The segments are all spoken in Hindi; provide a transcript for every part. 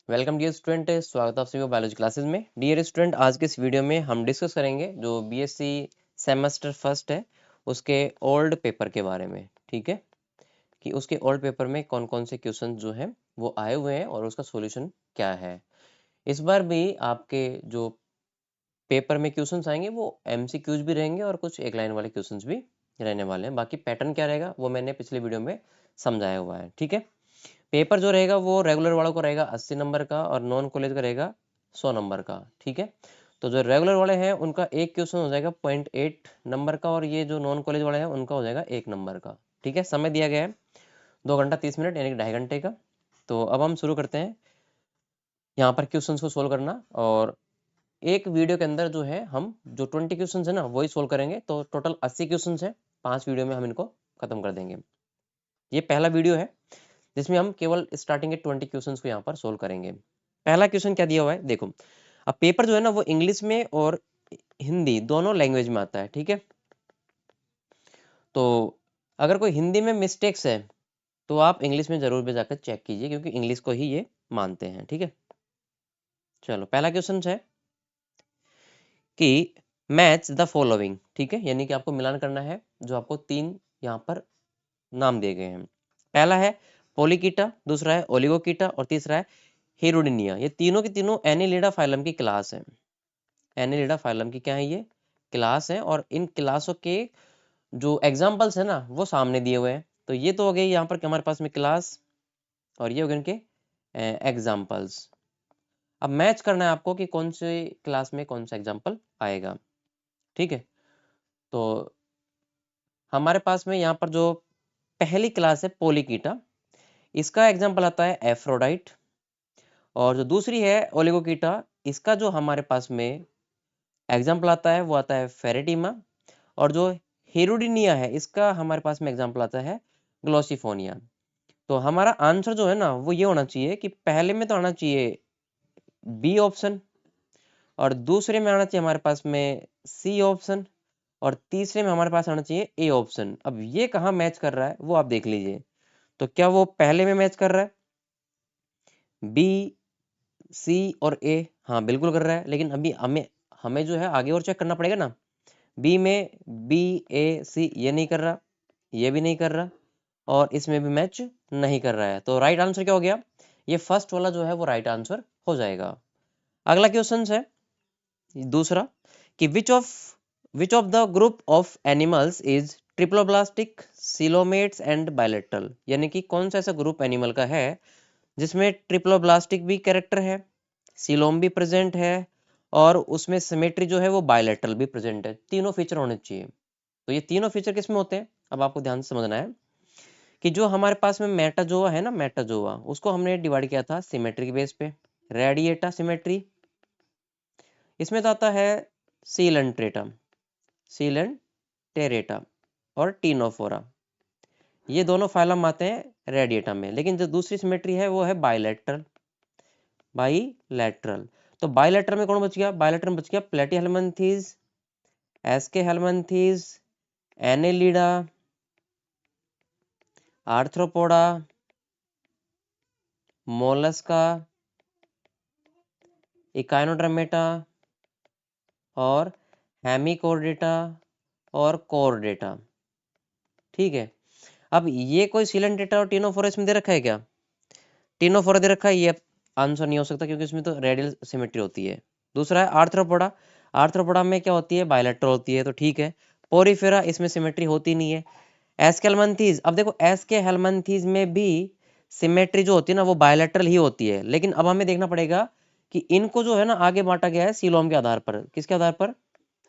वेलकम डियर स्टूडेंट, स्वागत है आप सभी को बायोलॉजी क्लासेस में। डियर स्टूडेंट, आज के इस वीडियो में हम डिस्कस करेंगे जो बीएससी सेमेस्टर फर्स्ट है उसके ओल्ड पेपर के बारे में। ठीक है, कि उसके ओल्ड पेपर में कौन कौन से क्वेश्चन जो हैं वो आए हुए हैं और उसका सॉल्यूशन क्या है। इस बार भी आपके जो पेपर में क्वेश्चंस आएंगे वो एमसीक्यूज भी रहेंगे और कुछ एक लाइन वाले क्वेश्चंस भी रहने वाले हैं। बाकी पैटर्न क्या रहेगा वो मैंने पिछले वीडियो में समझाया हुआ है। ठीक है, पेपर जो रहेगा वो रेगुलर वालों को रहेगा 80 नंबर का और नॉन कॉलेज का रहेगा 100 नंबर का। ठीक है, तो जो रेगुलर वाले हैं उनका एक क्वेश्चन हो जाएगा 0.8 नंबर का और ये जो नॉन कॉलेज वाले हैं उनका हो जाएगा 1 नंबर का। ठीक है, समय दिया गया है 2 घंटा 30 मिनट यानी कि 2.5 घंटे का। तो अब हम शुरू करते हैं यहाँ पर क्वेश्चन को सोल्व करना। और एक वीडियो के अंदर जो है हम जो 20 क्वेश्चन है ना वही सोल्व करेंगे। तो टोटल 80 क्वेश्चन है, 5 वीडियो में हम इनको खत्म कर देंगे। ये पहला वीडियो है जिसमें हम केवल स्टार्टिंग के 20 क्वेश्चंस को यहाँ पर सोल्व करेंगे। पहला क्वेश्चन क्या दिया हुआ है देखो। अब पेपर जो है ना वो इंग्लिश में और हिंदी दोनों लैंग्वेज में आता है। ठीक है, तो अगर कोई हिंदी में मिस्टेक्स है तो आप इंग्लिश में जरूर भी जाकर चेक कीजिए क्योंकि इंग्लिश को ही ये मानते हैं। ठीक है, चलो पहला क्वेश्चन है कि मैच द फॉलोइंग। ठीक है, यानी कि आपको मिलान करना है जो आपको 3 यहाँ पर नाम दिए गए हैं। पहला है पोलिकीटा, दूसरा है ओलिगोकीटा और तीसरा है हिरुडिनिया। ये तीनों की तीनों एनिलिडा फाइलम की क्लास है। एनिलिडा फाइलम की क्या है, ये क्लास है। और इन क्लासों के जो एग्जाम्पल्स है ना वो सामने दिए हुए हैं। तो ये तो हो गई यहाँ पर हमारे पास में क्लास और ये हो गए इनके एग्जाम्पल्स। अब मैच करना है आपको कि कौन से क्लास में कौन सा एग्जाम्पल आएगा। ठीक है, तो हमारे पास में यहाँ पर जो पहली क्लास है पोलिकीटा, इसका एग्जाम्पल आता है एफ्रोडाइट। और जो दूसरी है ओलिगोकीटा, इसका जो हमारे पास में एग्जाम्पल आता है वो आता है फेरेटिमा। और जो हेरोडिनिया है इसका हमारे पास में एग्जाम्पल आता है ग्लोसिफोनिया। तो हमारा आंसर जो है ना वो ये होना चाहिए कि पहले में तो आना चाहिए बी ऑप्शन और दूसरे में आना चाहिए हमारे पास में सी ऑप्शन और तीसरे में हमारे पास आना चाहिए ए ऑप्शन। अब ये कहाँ मैच कर रहा है वो आप देख लीजिए। तो क्या वो पहले में मैच कर रहा है बी सी और ए? हाँ बिल्कुल कर रहा है, लेकिन अभी हमें हमें जो है आगे और चेक करना पड़ेगा ना। बी में बी ए सी ये नहीं कर रहा, ये भी नहीं कर रहा और इसमें भी मैच नहीं कर रहा है। तो राइट आंसर क्या हो गया, ये फर्स्ट वाला जो है वो राइट आंसर हो जाएगा। अगला क्वेश्चन है दूसरा कि which of the group of animals is triploblastic, coelomates and bilateral. यानी कि कौन सा ऐसा ग्रुप एनिमल का है जिसमें ट्रिप्लोब्लास्टिक भी कैरेक्टर है, सिलोम भी प्रेजेंट है और उसमें सिमेट्री जो है वो बायलेटरल भी प्रेजेंट है। तीनों फीचर होने चाहिए। तो ये तीनों फीचर किसमें होते हैं अब आपको ध्यान से समझना है कि जो हमारे पास में मेटाजोआ है ना, मेटाजोआ उसको हमने डिवाइड किया था सिमेट्री के बेस पे। रेडिएटा सिमेट्री, इसमें तो आता है सीलेंट्रेटम, सीलेंटेरेटा और टीनोफोरा। ये दोनों फाइलम आते हैं रेडिएटा में। लेकिन जो दूसरी सिमेट्री है वो है बायलैटरल, बाईलैटरल। तो बायलैटरल में कौन बच गया, बायलैटरल में बच गया Platyhelminthes, Aschelminthes, Annelida, Arthropoda, Mollusca, Echinodermata और हेमिकोर्डेटा और कोर्डेटा। ठीक है, अब ये कोई सिलेंटेटा और टीनोफोरा इसमें दे रखा है क्या? टीनोफोरा दे रखा है, ये आंसर नहीं हो सकता क्योंकि इसमें तो रेडियल सिमेट्री होती है। दूसरा है आर्थ्रोपोडा, आर्थ्रोपोडा में क्या होती है, बायलैटरल होती है। तो ठीक है, पोरीफेरा इसमें सिमेट्री होती नहीं है। एस्के हेल्मिन्थीज, अब देखो एस्के हेल्मिन्थीज में भी सिमेट्री जो होती है ना वो बायलैटरल ही होती है। लेकिन अब हमें देखना पड़ेगा कि इनको जो है ना आगे बांटा गया है सीलोम के आधार पर। किसके आधार पर?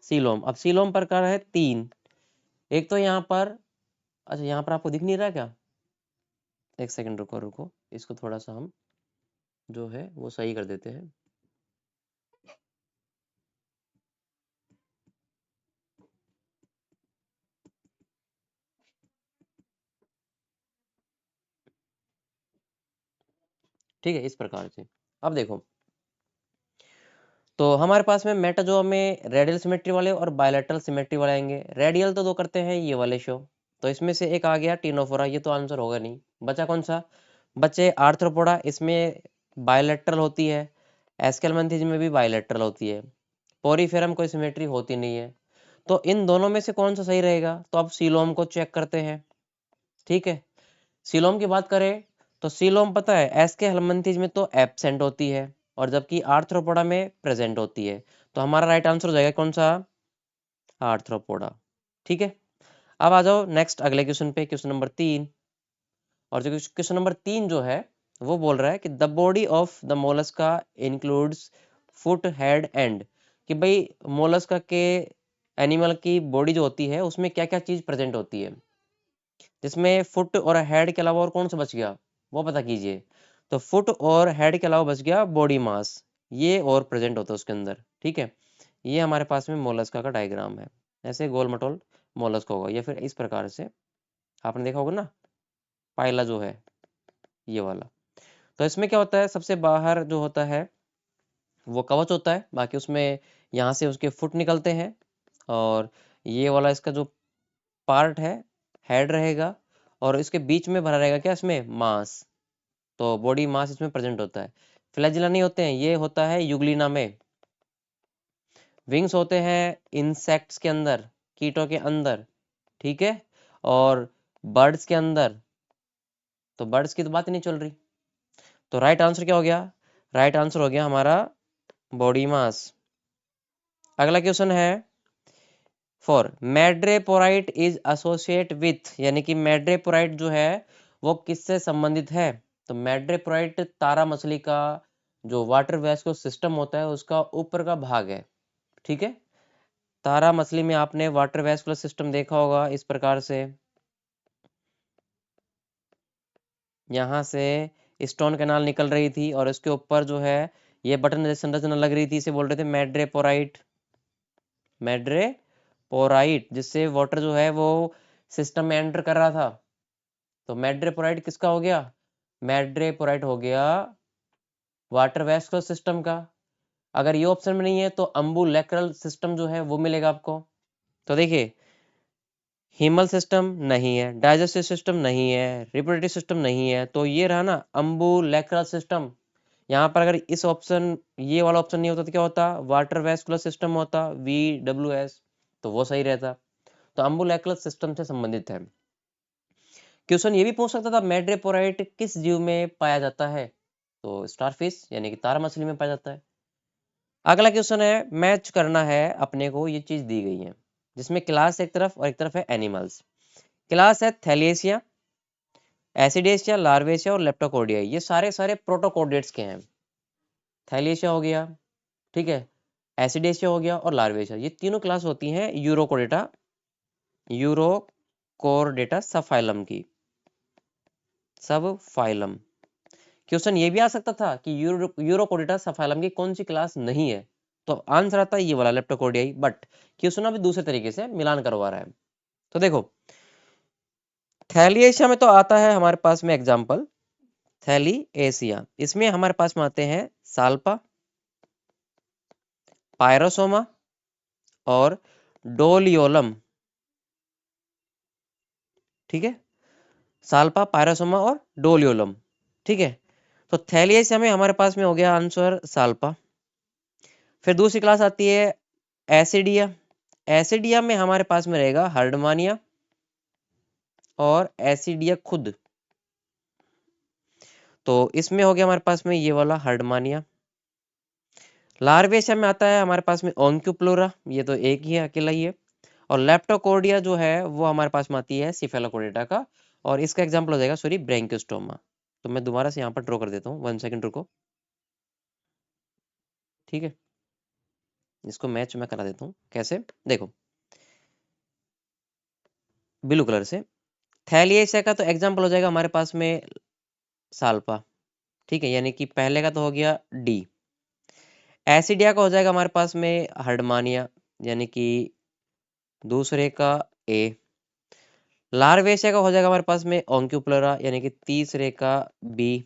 सीलोम। अब सीलोम प्रकार है 3। एक तो यहाँ पर, अच्छा यहाँ पर आपको दिख नहीं रहा क्या? एक सेकंड रुको रुको, इसको थोड़ा सा हम जो है वो सही कर देते हैं। ठीक है, इस प्रकार से अब देखो, तो हमारे पास में मेटाजोआ में रेडियल सिमेट्री वाले और बायलैटरल सिमेट्री वाले आएंगे। रेडियल तो दो करते हैं ये वाले शो, तो इसमें से एक आ गया टीनोफोरा, ये तो आंसर होगा नहीं। बचा कौन सा? बचे आर्थ्रोपोडा, इसमें बायलैटरल होती है, एस्केलमेंथिस में भी बायलैटरल होती है, पोरीफेरम कोई सिमेट्री होती नहीं है। तो इन दोनों में से कौन सा सही रहेगा? तो अब सीलोम को चेक करते हैं। ठीक है, सीलोम की बात करें तो सीलोम पता है एस्केलमेंथिस में तो एब्सेंट होती है और जबकि आर्थ्रोपोडा में प्रेजेंट होती है। तो हमारा राइट आंसर हो जाएगा कौन सा? आर्थ्रोपोडा। ठीक है, अब आ जाओ नेक्स्ट अगले क्वेश्चन पे, क्वेश्चन नंबर 3। और जो क्वेश्चन नंबर 3 जो है वो बोल रहा है कि the body of the Mollusca includes foot, head, and. कि भाई मोलस्का के एनिमल की बॉडी जो होती है उसमें क्या क्या चीज प्रेजेंट होती है, जिसमें फुट और हेड के अलावा और कौन सा बच गया वो पता कीजिए। तो फुट और हेड के अलावा बच गया बॉडी मास, ये और प्रेजेंट होता है उसके अंदर। ठीक है, ये हमारे पास में मोलस्का का डायग्राम है। ऐसे गोल मटोल मोलस्का होगा या फिर इस प्रकार से आपने देखा होगा ना, पाइला जो है ये वाला। तो इसमें क्या होता है, सबसे बाहर जो होता है वो कवच होता है, बाकी उसमें यहाँ से उसके फुट निकलते हैं और ये वाला इसका जो पार्ट है हेड रहेगा और इसके बीच में भरा रहेगा क्या, इसमें मांस। तो बॉडी मास इसमें प्रेजेंट होता है। फ्लैजिला नहीं होते हैं, ये होता है यूग्लिना में। विंग्स होते हैं इंसेक्ट्स के अंदर, कीटों के अंदर। ठीक है, और बर्ड्स के अंदर। तो बर्ड्स की तो बात ही नहीं चल रही। तो राइट आंसर क्या हो गया? राइट आंसर हो गया हमारा बॉडी मास। अगला क्वेश्चन है, फॉर मैड्रेपोराइट इज एसोसिएट विथ, यानी कि मैड्रेपोराइट जो है वो किससे संबंधित है? तो मैड्रेपोराइट तारा मछली का जो वाटर वेस्कुलर सिस्टम होता है उसका ऊपर का भाग है। ठीक है, तारा मछली में आपने वाटर वेस्कुलर सिस्टम देखा होगा इस प्रकार से, यहाँ से स्टोन कैनाल निकल रही थी और इसके ऊपर जो है ये बटन जैसी संरचना लग रही थी, इसे बोल रहे थे मैड्रेपोराइट। मैड्रेपोराइट, जिससे वाटर जो है वो सिस्टम में एंटर कर रहा था। तो मैड्रेपोराइट किसका हो गया? मैड्रेपोराइट हो गया वाटर वेस्कुलर सिस्टम का। अगर ये ऑप्शन में नहीं है तो अम्बुलेक्रल सिस्टम जो है वो मिलेगा आपको। तो देखिए, हीमल सिस्टम नहीं है, डाइजेस्टिव सिस्टम नहीं है, रिप्रोडक्टिव सिस्टम नहीं है, तो ये रहा ना अम्बुलेक्रल सिस्टम। यहाँ पर अगर इस ऑप्शन, ये वाला ऑप्शन नहीं होता तो क्या होता? वाटर वेस्कुलर सिस्टम होता, VWS। तो वो सही रहता। तो अम्बुलेक्रल सिस्टम से संबंधित है। क्वेश्चन ये भी पूछ सकता था मैड्रेपोराइट किस जीव में पाया जाता है? तो स्टारफिश यानी कि तारा मछली में पाया जाता है। अगला क्वेश्चन है, मैच करना है अपने को, ये चीज दी गई है जिसमें क्लास एक तरफ और एक तरफ है एनिमल्स। क्लास है थैलिएसिया, एसिडेशिया, लार्वेशिया और लेप्टोकोडिया। ये सारे सारे प्रोटोकोडेट्स के हैं। थैलिएशिया हो गया, ठीक है, एसिडेशिया हो गया और लार्वेशिया, ये तीनों क्लास होती हैं यूरोकोडेटा, यूरोकोरडेटा सब फाइलम की, सब फाइलम। क्वेश्चन ये भी आ सकता था कि यूरोकोडेटा सब फाइलम की कौन सी क्लास नहीं है? तो आंसर आता है ये वाला लेप्टोकोडियाई। बट क्वेश्चन अभी दूसरे तरीके से मिलान करवा रहा है। तो देखो, थैलिएशिया में तो आता है हमारे पास में एग्जाम्पल, थैलिएशिया, इसमें हमारे पास में आते हैं साल्पा, पायरोसोमा और डोलियोलम। ठीक है, साल्पा, पायरोसोमा और डोलियोलम। ठीक है, तो थैलिएशिया में हमारे पास में हो गया आंसर साल्पा। फिर दूसरी क्लास आती है एसिडिया। एसिडिया में हमारे पास में रहेगा हर्डमानिया और एसिडिया खुद। तो इसमें हो गया हमारे पास में ये वाला हर्डमानिया। लार्वेशिया में आता है हमारे पास में ओंक्यूप्लोरा, ये तो एक ही है, अकेला ही है। और लेप्टोकोडिया जो है वो हमारे पास में आती है सिफेलोकोडेटा का, और इसका एग्जांपल हो जाएगा सॉरी ब्रैंकियोस्टोमा। तो मैं दोबारा से यहाँ पर ड्रॉ कर देता हूँ, 1 सेकंड रुको। ठीक है, इसको मैच मैं करा देता हूँ, कैसे देखो, ब्लू कलर से। थैलिएशिया का तो एग्जांपल हो जाएगा हमारे पास में साल्पा। ठीक है, यानी कि पहले का तो हो गया डी। एसिडिया का हो जाएगा हमारे पास में हर्डमानिया, यानी कि दूसरे का ए। लार्वेशिया का हो जाएगा हमारे पास में ओंक्यूप्लोरा, यानी कि तीसरे का बी।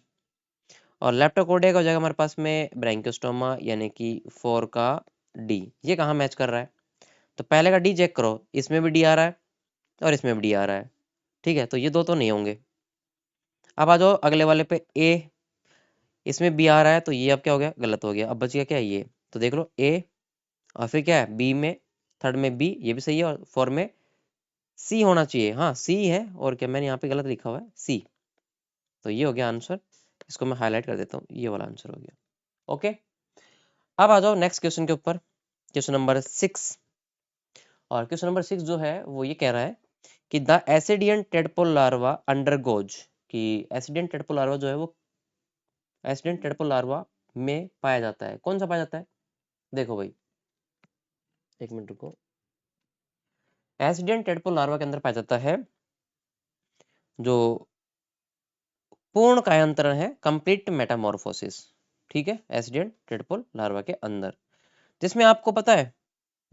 और लेप्टोकोडिया का हो जाएगा हमारे पास में ब्रैंकियोस्टोमा, यानी कि 4 का डी। ये कहाँ मैच कर रहा है? तो पहले का डी चेक करो, इसमें भी डी आ रहा है और इसमें भी डी आ रहा है। ठीक है, तो ये दो तो नहीं होंगे। अब आ जाओ अगले वाले पे, ए। इसमें बी आ रहा है तो ये अब क्या हो गया, गलत हो गया। अब बच गया क्या, ये। तो देख लो ए, और फिर क्या है बी में, थर्ड में बी, ये भी सही है, और फोर में सी होना चाहिए। हाँ सी है, और क्या मैंने यहाँ पे गलत लिखा हुआ है सी। तो ये हो गया आंसर, इसको मैं हाईलाइट कर देता हूँ, ये वाला आंसर हो गया। ओके, अब आ जाओ नेक्स्ट क्वेश्चन के ऊपर, क्वेश्चन नंबर 6। और क्वेश्चन नंबर 6 जो है वो ये कह रहा है कि the ascidian tadpole larva undergoes, कि एसिडियन टेडपोल लार्वा जो है वो एसिडियन टेडपोल लार्वा में पाया जाता है। कौन सा पाया जाता है, देखो भाई, एक मिनट रुको। एसिडियन टेडपोल लार्वा के अंदर पाया जाता है जो पूर्ण कायांतरण है, कंप्लीट मेटामॉर्फोसिस। ठीक है, एसिडियन टेडपोल लार्वा के अंदर, जिसमें आपको पता है,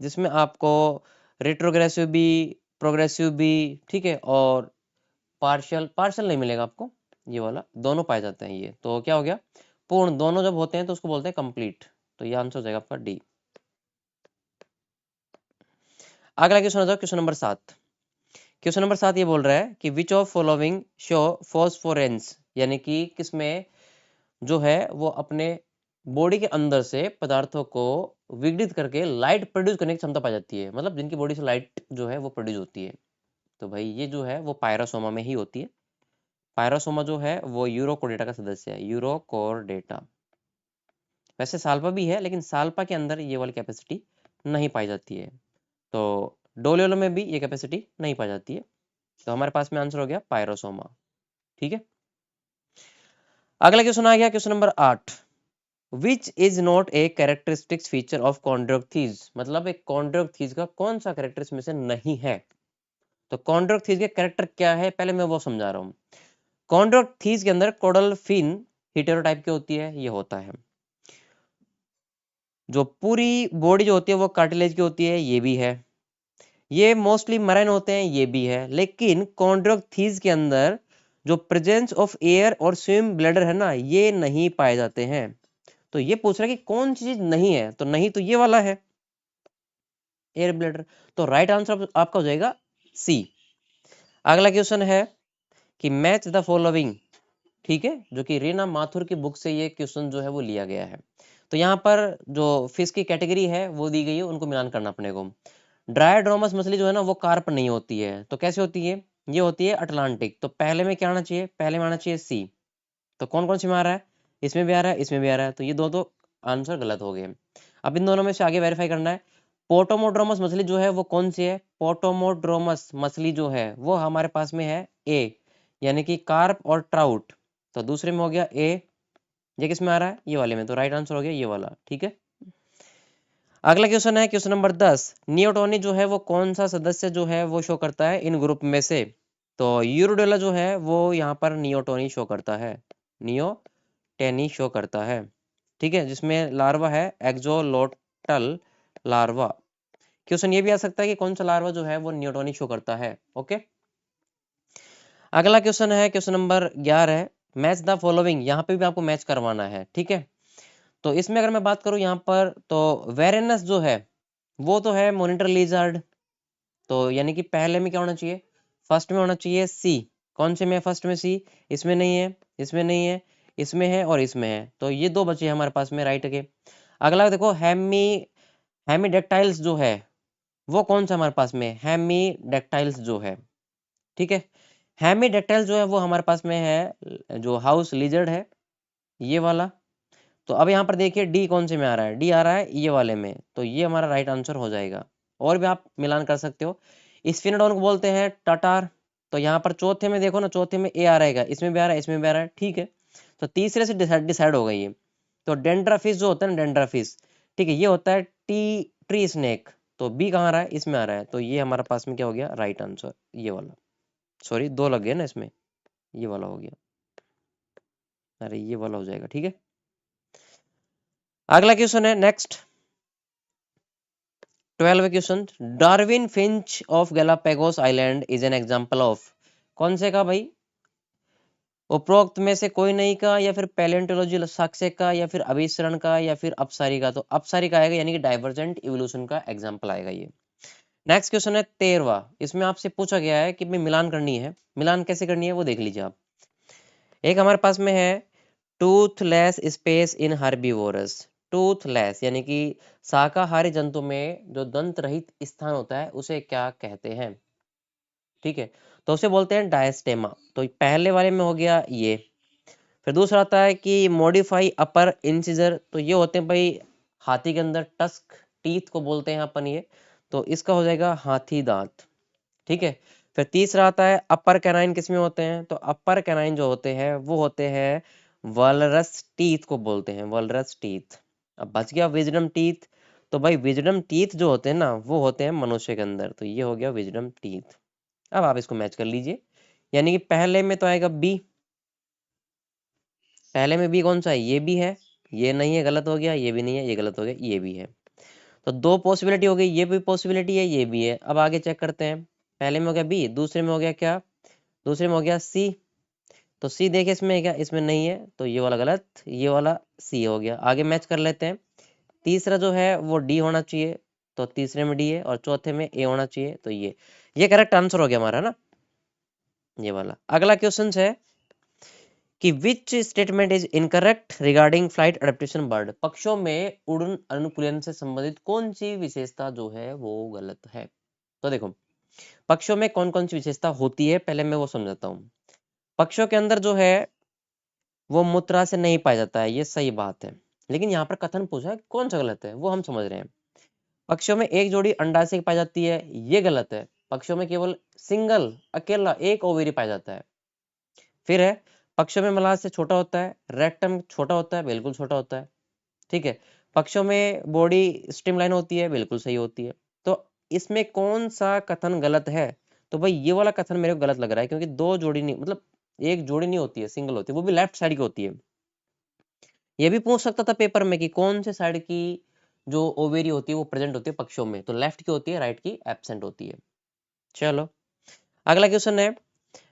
जिसमें आपको रेट्रोग्रेसिव भी, प्रोग्रेसिव भी, ठीक है, और पार्शियल पार्शियल नहीं मिलेगा आपको, ये वाला दोनों पाए जाते हैं। ये तो क्या हो गया, पूर्ण दोनों जब होते हैं तो उसको बोलते हैं कंप्लीट। तो ये आंसर हो जाएगा आपका डी। अगला क्वेश्चन आ जाओ, क्वेश्चन नंबर 7। क्वेश्चन नंबर 7 ये बोल रहा है कि विच ऑफ फॉलोइंग शो फॉस्फोरेंस, यानी कि किसमें जो है वो अपने बॉडी के अंदर से पदार्थों को विघटित करके लाइट प्रोड्यूस करने की क्षमता पाई जाती है, मतलब जिनकी बॉडी से लाइट जो है वो प्रोड्यूस होती है। तो भाई ये जो है वो पायरोसोमा में ही होती है। पायरोसोमा जो है वो यूरोकोर्डेटा का सदस्य है, यूरोकोर्डेटा। वैसे साल्पा भी है, लेकिन साल्पा के अंदर ये वाली कैपेसिटी नहीं पाई जाती है। तो डोलेलो में भी ये कैपेसिटी नहीं पाई जाती है। तो हमारे पास में आंसर हो गया पायरोसोमा। ठीक है, अगला क्वेश्चन आ गया, question number 8। Which is not a characteristics feature of Chondrichthyes, मतलब एक कॉन्ड्रोक्थीज का कौन सा कैरेक्टर इसमें से नहीं है। तो कॉन्ड्रोक्थीज के कैरेक्टर क्या है, पहले मैं वो समझा रहा हूँ। कॉन्ड्रोक्थीज के अंदर कोडल फिन हेटेरोटाइप की होती है, ये होता है। जो पूरी बॉडी जो होती है वो कार्टिलेज की होती है, ये भी है। ये मोस्टली मराइन होते हैं, ये भी है। लेकिन कॉन्ड्रोक्थीज के अंदर जो प्रेजेंस ऑफ एयर और स्विम ब्लैडर है ना, ये नहीं पाए जाते हैं। तो ये पूछ रहा है कि कौन सी चीज नहीं है, तो नहीं तो ये वाला है, एयर ब्लैडर। तो राइट आंसर आपका हो जाएगा सी। अगला क्वेश्चन है कि मैच द फॉलोइंग, ठीक है, जो कि रीना माथुर की बुक से ये क्वेश्चन जो है वो लिया गया है। तो यहाँ पर जो फिश की कैटेगरी है वो दी गई है, उनको मिलान करना अपने को। ड्रायोड्रोमस मछली जो है ना वो कार्प नहीं होती है, तो कैसे होती है, ये होती है अटलांटिक। तो पहले में क्या आना चाहिए, पहले में आना चाहिए सी। तो कौन कौन सी में आ रहा है, इसमें भी आ रहा है, इसमें भी आ रहा है, तो ये दो तो आंसर गलत हो गए। अब इन दोनों में से आगे वेरीफाई करना है। पोटोमोड्रोमस मछली जो है वो कौन सी है, पोटोमोड्रोमस मछली जो है वो हमारे पास में है ए, यानी कि कार्प और ट्राउट। तो दूसरे में हो गया ए, ये किस में आ रहा है, ये वाले में। तो राइट आंसर हो गया ये वाला। ठीक है, अगला क्वेश्चन है क्वेश्चन नंबर 10। नियोटोनी जो है वो कौन सा सदस्य जो है वो शो करता है इन ग्रुप में से। तो यूरोडेला जो है वो यहाँ पर नियोटोनी शो करता है, नियोटेनी शो करता है। ठीक है, जिसमें लार्वा है एक्सोलोटल लार्वा। क्वेश्चन ये भी आ सकता है कि कौन सा लार्वा जो है वो नियोटोनी शो करता है। ओके, अगला क्वेश्चन है question number 11। Match the following, यहाँ पे भी आपको मैच करवाना है। ठीक है, तो इसमें अगर मैं बात करूं यहाँ पर, तो वेरेनस जो है वो तो है मॉनिटर लिजर्ड। तो यानी कि पहले में क्या होना चाहिए, फर्स्ट में होना चाहिए सी। कौन से में, फर्स्ट में सी, इसमें नहीं है, इसमें नहीं है, इसमें है और इसमें है। तो ये दो बचे हमारे पास में राइट के। अगला देखो हेमीडेक्टाइल्स जो है वो कौन सा हमारे पास में, हेमीडेक्टाइल्स जो है। ठीक है, हेमीडेक्टाइल्स जो है वो हमारे पास में है जो हाउस लिजर्ड है, ये वाला। तो अब यहाँ पर देखिए डी कौन से में आ रहा है, डी आ रहा है ये वाले में। तो ये हमारा राइट आंसर हो जाएगा। और भी आप मिलान कर सकते हो। स्फिनोडोन को बोलते हैं टटार। तो यहाँ पर चौथे में देखो ना, चौथे में ए आ रहेगा, इसमें भी आ रहा है, इसमें भी आ रहा है। ठीक है, तो तीसरे से डिसाइड हो गई है। तो डेंड्राफिश जो होता है ना, डेंड्राफिश, ठीक है, ये होता है ट्री स्नेक। तो बी कहाँ आ रहा है, इसमें आ रहा है। तो ये हमारे पास में क्या हो गया, राइट आंसर ये वाला। सॉरी, दो लग गए ना इसमें, ये वाला हो गया, अरे ये वाला हो जाएगा। ठीक है, अगला क्वेश्चन है next 12 question. Darwin Finch of Galapagos island is an example of, कौन से का भाई, उपरोक्त में से कोई नहीं का, या फिर पैलेंटोलॉजी साक्ष्य का, या फिर अभिसरण का, या फिर अपसारी का। तो अपसारी का आएगा, यानी कि डाइवर्जेंट इवोल्यूशन का एग्जांपल आएगा ये। नेक्स्ट क्वेश्चन है 13वां। इसमें आपसे पूछा गया है कि मिलान करनी है। मिलान कैसे करनी है वो देख लीजिए आप। एक हमारे पास में है toothless space in herbivorous. Toothless यानी कि शाकाहारी जंतु में जो दंत रहित स्थान होता है उसे क्या कहते हैं? ठीक है, तो उसे बोलते हैं डायस्टेमा। तो पहले वाले में हो गया ये। फिर दूसरा आता है कि मॉडिफाई अपर इंसिजर। तो ये होते हैं भाई हाथी के अंदर टस्क टीथ को बोलते हैं अपन ये। तो इसका हो जाएगा हाथी दांत। ठीक है, फिर तीसरा आता है अपर कैनाइन। किसमें होते हैं? तो अपर कैनाइन जो होते हैं वो होते हैं वलरस टीथ को बोलते हैं, वलरस टीथ। अब बच गया विजडम टीथ। तो भाई विजडम टीथ जो होते हैं ना वो होते हैं मनुष्य के अंदर। तो ये हो गया विजडम टीथ। अब आप इसको मैच कर लीजिए, यानी कि पहले में तो आएगा बी। पहले में बी कौन सा है? ये भी है, ये नहीं है, गलत हो गया। ये भी नहीं है, ये गलत हो गया। ये भी है। तो दो पॉसिबिलिटी हो गई, ये भी पॉसिबिलिटी है, ये भी है। अब आगे चेक करते हैं। पहले में हो गया बी, दूसरे में हो गया क्या? दूसरे में हो गया सी। तो सी देखिए इसमें है क्या? इसमें नहीं है, तो ये वाला गलत, ये वाला सी हो गया। आगे मैच कर लेते हैं। तीसरा जो है वो डी होना चाहिए, तो तीसरे में डी है, और चौथे में ए होना चाहिए। तो ये करेक्ट आंसर हो गया हमारा ना, ये वाला। अगला क्वेश्चन है कि which statement is incorrect regarding flight adaptation bird. पक्षियों में उड़न अनुकूलन से संबंधित कौन सी विशेषता जो है वो गलत है? तो देखो, पक्षियों में कौन कौन सी विशेषता होती है पहले मैं वो समझाता हूँ। पक्षियों के अंदर जो है वो मूत्रा से नहीं पाया जाता है, ये सही बात है। लेकिन यहाँ पर कथन पूछा है कौन सा गलत है वो हम समझ रहे हैं। पक्षियों में एक जोड़ी अंडाशय पाई जाती है, ये गलत है। पक्षियों में केवल सिंगल अकेला एक ओवेरी पाया जाता है। फिर है पक्षियों में मलाशय छोटा होता है, रेक्टम छोटा होता है, बिल्कुल छोटा होता है। ठीक है, पक्षियों में बॉडी स्ट्रीमलाइन होती है, बिल्कुल सही होती है। तो इसमें कौन सा कथन गलत है? तो भाई ये वाला कथन मेरे को गलत लग रहा है, क्योंकि दो जोड़ी नहीं, मतलब एक जोड़ी नहीं होती है, सिंगल होती है, वो भी लेफ्ट साइड की होती है। ये भी पूछ सकता था पेपर में कि कौन से साइड की जो ओवेरी होती है वो प्रेजेंट होती है पक्षियों में, तो लेफ्ट की होती है, राइट की एब्सेंट होती है। चलो, अगला क्वेश्चन है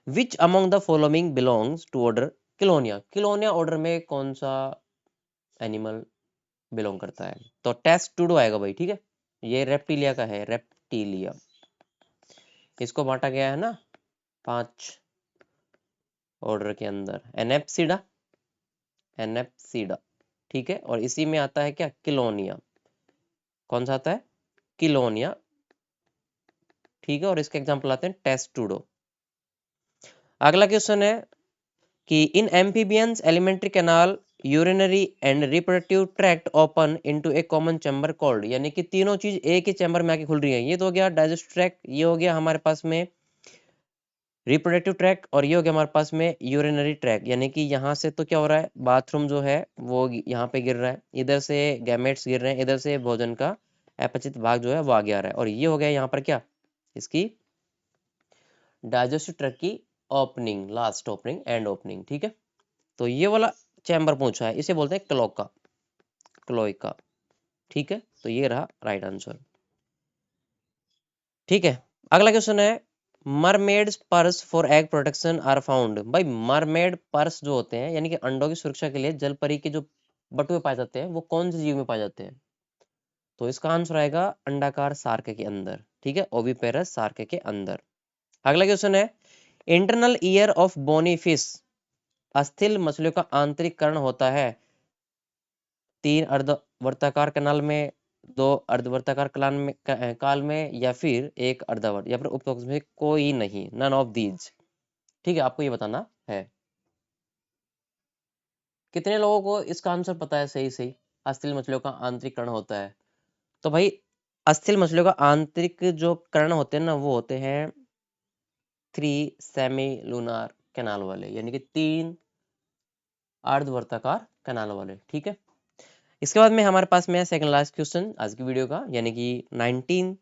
which among the following belongs to order Chelonia. Chelonia order में कौन सा एनिमल बिलोंग करता है? तो टेस्टुडो आएगा भाई। ठीक है, ये रेप्टिलिया का है, रेप्टिलिया। इसको बांटा गया है ना 5 ऑर्डर के अंदर। एनेप्सिडा, एनेप्सिडा। ठीक है, और इसी में आता है क्या? किलोनिया। कौन सा आता है? किलोनिया। ठीक है, और इसके एग्जांपल आते हैं टेस्टुडो। अगला क्वेश्चन है कि in amphibians alimentary canal urinary and reproductive tract open into a common chamber called. यानी कि तीनों चीज एक ही चैम्बर में आके खुल रही है। ये तो हो गया डाइजेस्टिव ट्रैक्ट, ये हो गया हमारे पास में रिप्रोडक्टिव ट्रैक्ट, और ये हो गया हमारे पास में यूरिनरी ट्रैक्ट। यानी कि यहाँ से तो क्या हो रहा है, बाथरूम जो है वो यहाँ पे गिर रहा है, इधर से गैमेट्स गिर रहे हैं, इधर से भोजन का अपचित भाग जो है वो आगे आ रहा है, और ये हो गया यहाँ पर क्या, इसकी डाइजेस्टिव ट्रैक्ट की opening, last opening, and opening. ठीक है, तो ये वाला चैम्बर पूछा है, इसे बोलते हैं क्लोका, क्लोइका। ठीक है, तो ये रहा राइट आंसर। ठीक है, अगला क्वेश्चन है mermaids purse for egg protection are found. भाई मरमेड पर्स जो होते हैं यानी कि अंडों की सुरक्षा के लिए जल परी के जो बटुए पाए जाते हैं वो कौन से जीव में पाए जाते हैं? तो इसका आंसर आएगा अंडाकार सार्क के अंदर। ठीक है, ओविपेरस सार्क के अंदर। अगला क्वेश्चन है internal ear of bony fish. अस्थिल मछलियों का आंतरिक कर्ण होता है 3 अर्धवर्ताकार कनाल में, 2 अर्धवर्ताकार काल में, या फिर एक अर्धवर्त, या फिर उपरोक्त में कोई नहीं, नन ऑफ दीज। ठीक है, आपको ये बताना है। कितने लोगों को इसका आंसर पता है सही सही? अस्थिल मछलियों का आंतरिक कर्ण होता है। तो भाई अस्थिल मछलियों का आंतरिक जो कर्ण होते हैं ना वो होते हैं 3 सेमी लूनार कैनाल वाले, यानी कि 3 अर्धवर्ताकार कैनाल वाले। ठीक है, इसके बाद में हमारे पास में है सेकंड लास्ट क्वेश्चन आज की वीडियो का, यानी कि 19।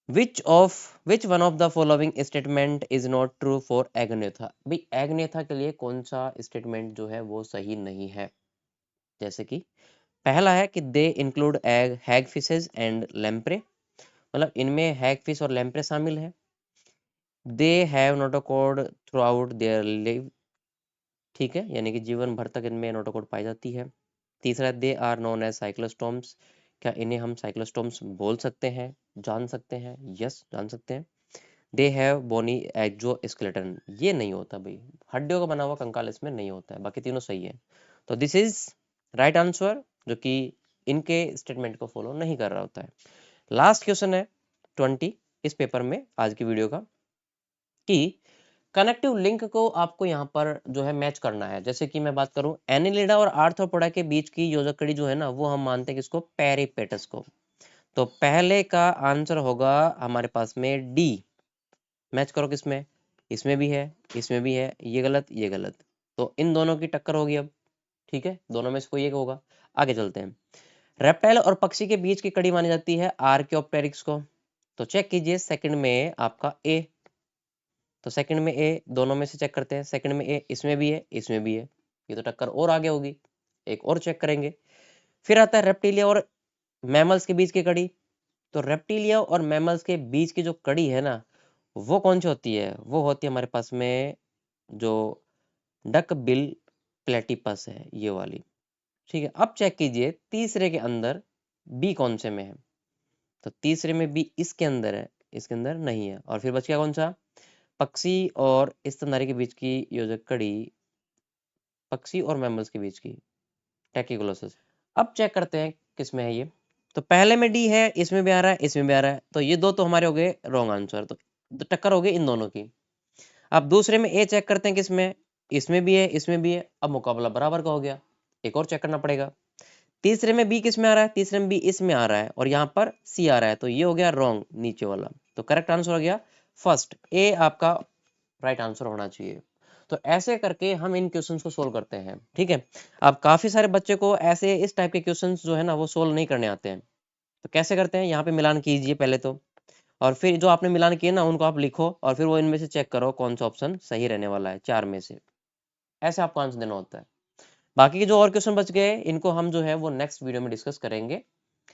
Which one of the following statement is not true for Agnatha. भाई एग्नेथा के लिए कौन सा स्टेटमेंट जो है वो सही नहीं है? जैसे कि पहला है कि they include egg hag fishes and lamprey, मतलब इनमें हैग फिश और लैम्प्रे शामिल है। They have notochord throughout their life. ठीक है, यानी कि जीवन भर तक इनमें नोटोकॉड पाई जाती है। तीसरा, they are known as cyclostomes. क्या इन्हें हम साइक्लोस्टोम्स बोल सकते हैं, जान सकते हैं? यस, जान सकते हैं। दे हैव बोनी एक्सोस्केलेटन, ये नहीं होता भाई, हड्डियों का बना हुआ कंकाल इसमें नहीं होता है, बाकी तीनों सही है। तो दिस इज राइट आंसर, जो कि इनके स्टेटमेंट को फॉलो नहीं कर रहा होता है। लास्ट क्वेश्चन है 20 इस पेपर में आज की वीडियो का, कि कनेक्टिव लिंक को आपको यहाँ पर जो है मैच करना है। जैसे कि मैं बात करूं एनिलिडा और आर्थ्रोपोडा के बीच की योजक कड़ी जो है ना, वो हम मानते हैं किसको, पेरिपेटस को। तो पहले का आंसर होगा हमारे पास में डी। मैच करो किसमें, इसमें भी है, इसमें भी है, ये गलत ये गलत, तो इन दोनों की टक्कर होगी अब। ठीक है, दोनों में से कोई एक होगा। आगे चलते हैं। रेप्टाइल और पक्षी के बीच की कड़ी मानी जाती है आर्कियोप्टेरिक्स को। तो चेक कीजिए सेकंड में आपका ए, तो सेकंड में ए, दोनों में से चेक करते हैं। सेकंड में ए, इसमें भी है इसमें भी है, ये तो टक्कर और आगे होगी, एक और चेक करेंगे। फिर आता है रेप्टिलिया और मैमल्स के बीच की कड़ी। तो रेप्टिलिया और मैमल्स के बीच की जो कड़ी है ना, वो कौन सी होती है, वो होती है हमारे पास में जो डक बिल प्लेटिपस है, ये वाली। ठीक है, अब चेक कीजिए तीसरे के अंदर बी कौन से में है। तो तीसरे में बी इसके अंदर है, इसके अंदर नहीं है। और फिर बच गया कौन सा, पक्षी और स्तनधारी के बीच की योजक कड़ी, पक्षी और मैमल्स के बीच की टैकियोग्लोसस। अब चेक करते हैं किस में है ये। तो पहले में डी है, इसमें भी आ रहा है इसमें भी आ रहा है, तो ये दो तो हमारे हो गए रॉन्ग आंसर, तो टक्कर हो गई इन दोनों की। अब दूसरे में ए चेक करते हैं किसमें, इसमें भी है इसमें भी है, अब मुकाबला बराबर का हो गया, एक और चेक करना पड़ेगा। तीसरे में बी किस में आ रहा है, तीसरे में बी इसमें आ रहा है, और यहाँ पर सी आ रहा है, तो ये हो गया रॉन्ग नीचे वाला। तो करेक्ट आंसर हो गया फर्स्ट, ए आपका राइट आंसर होना चाहिए। तो ऐसे करके हम इन क्वेश्चंस को सोल्व करते हैं। ठीक है, अब काफी सारे बच्चे को ऐसे इस टाइप के क्वेश्चंस जो है ना, वो सोल्व नहीं करने आते हैं। तो कैसे करते हैं, यहाँ पे मिलान कीजिए पहले तो, और फिर जो आपने मिलान किए ना उनको आप लिखो, और फिर वो इनमें से चेक करो कौन सा ऑप्शन सही रहने वाला है चार में से। ऐसे आपको आंसर देना होता है। बाकी के जो और क्वेश्चन बच गए इनको हम जो है वो नेक्स्ट वीडियो में डिस्कस करेंगे।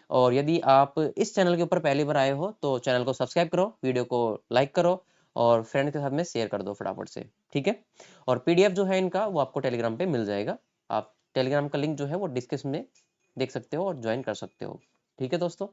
और यदि आप इस चैनल के ऊपर पहली बार आए हो तो चैनल को सब्सक्राइब करो, वीडियो को लाइक करो, और फ्रेंड के साथ में शेयर कर दो फटाफट से। ठीक है, और पीडीएफ जो है इनका वो आपको टेलीग्राम पे मिल जाएगा। आप टेलीग्राम का लिंक जो है वो डिस्क्रिप्शन में देख सकते हो और ज्वाइन कर सकते हो। ठीक है दोस्तों।